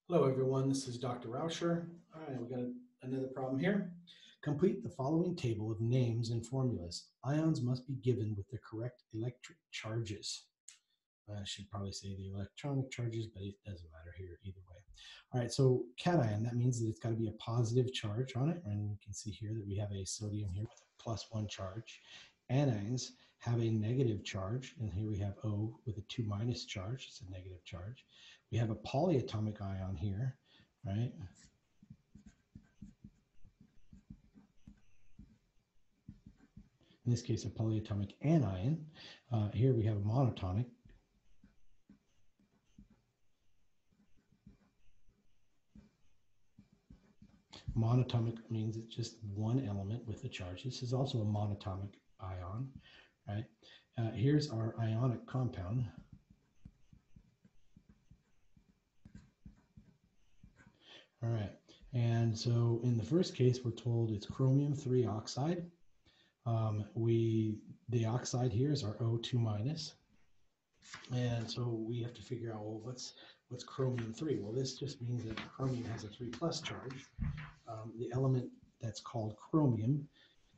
Hello everyone, this is Dr. Rauscher. All right, we got another problem here. Complete the following table of names and formulas. Ions must be given with the correct electric charges. I should probably say the electronic charges, but it doesn't matter here either way. All right, so cation, that means that it's got to be a positive charge on it. And you can see here that we have a sodium here with a +1 charge. Anions have a negative charge, and here we have O with a 2- charge. It's a negative charge. We have a polyatomic ion here, right? In this case, a polyatomic anion. Here we have a monatomic. Monatomic means it's just one element with a charge. This is also a monatomic ion, right? Here's our ionic compound. All right, and so in the first case, we're told it's chromium 3 oxide. The oxide here is our O2-, and so we have to figure out, well, what's chromium 3? Well, this just means that chromium has a 3+ charge. The element that's called chromium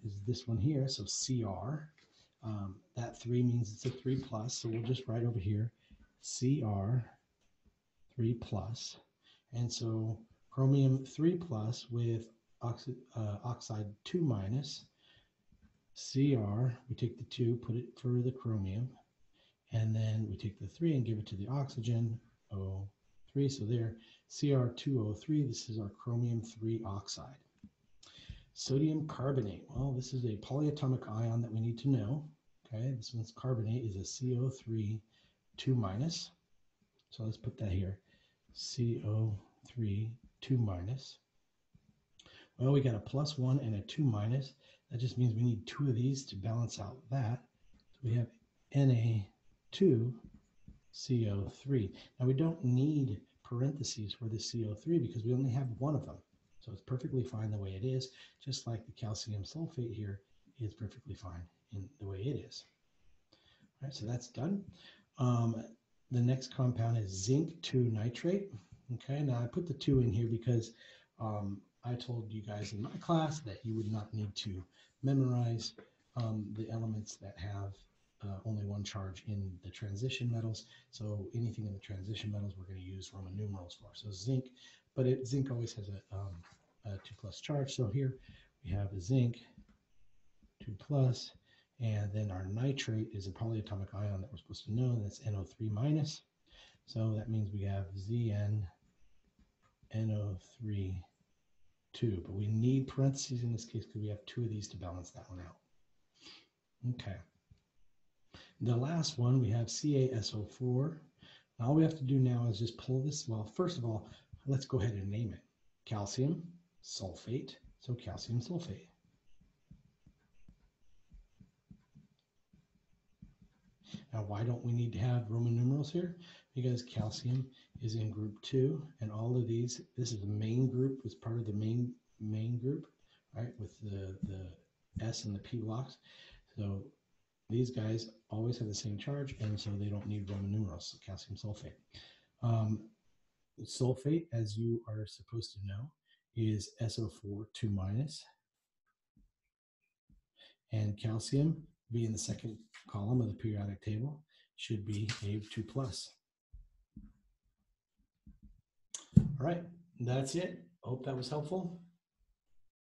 is this one here, so Cr. That 3 means it's a 3+, so we'll just write over here Cr 3+. And so chromium 3+ with oxide 2-. Cr, we take the 2, put it for the chromium, and then we take the 3 and give it to the oxygen, O3. So there, Cr2O3, this is our chromium 3 oxide. Sodium carbonate, well, this is a polyatomic ion that we need to know. Okay, this one's carbonate is a CO3 2-. So let's put that here, CO3 2-. Well, we got a +1 and a 2-. That just means we need 2 of these to balance out that. So we have Na2CO3. Now we don't need parentheses for the CO3 because we only have one of them. So it's perfectly fine the way it is, just like the calcium sulfate here is perfectly fine in the way it is. All right, so that's done. The next compound is zinc 2 nitrate. Okay, now I put the 2 in here because I told you guys in my class that you would not need to memorize the elements that have only one charge in the transition metals. So anything in the transition metals, we're going to use Roman numerals for. So zinc, but zinc always has a 2+ charge. So here we have a zinc 2+, and then our nitrate is a polyatomic ion that we're supposed to know. That's NO3-. So that means we have Zn NO3 2, but we need parentheses in this case because we have 2 of these to balance that one out. Okay. The last one, we have CaSO4. All we have to do now is just pull this. Well, first of all, let's go ahead and name it. Calcium sulfate, so calcium sulfate. Now, why don't we need to have Roman numerals here? Because calcium is in group 2, and all of these, this is the main group, it's part of the main group, right, with the S and the P blocks. So these guys always have the same charge, and so they don't need Roman numerals, so calcium sulfate. Sulfate, as you are supposed to know, is SO4 2-. And calcium, being the second column of the periodic table, should be a 2+. All right, that's it. I hope that was helpful.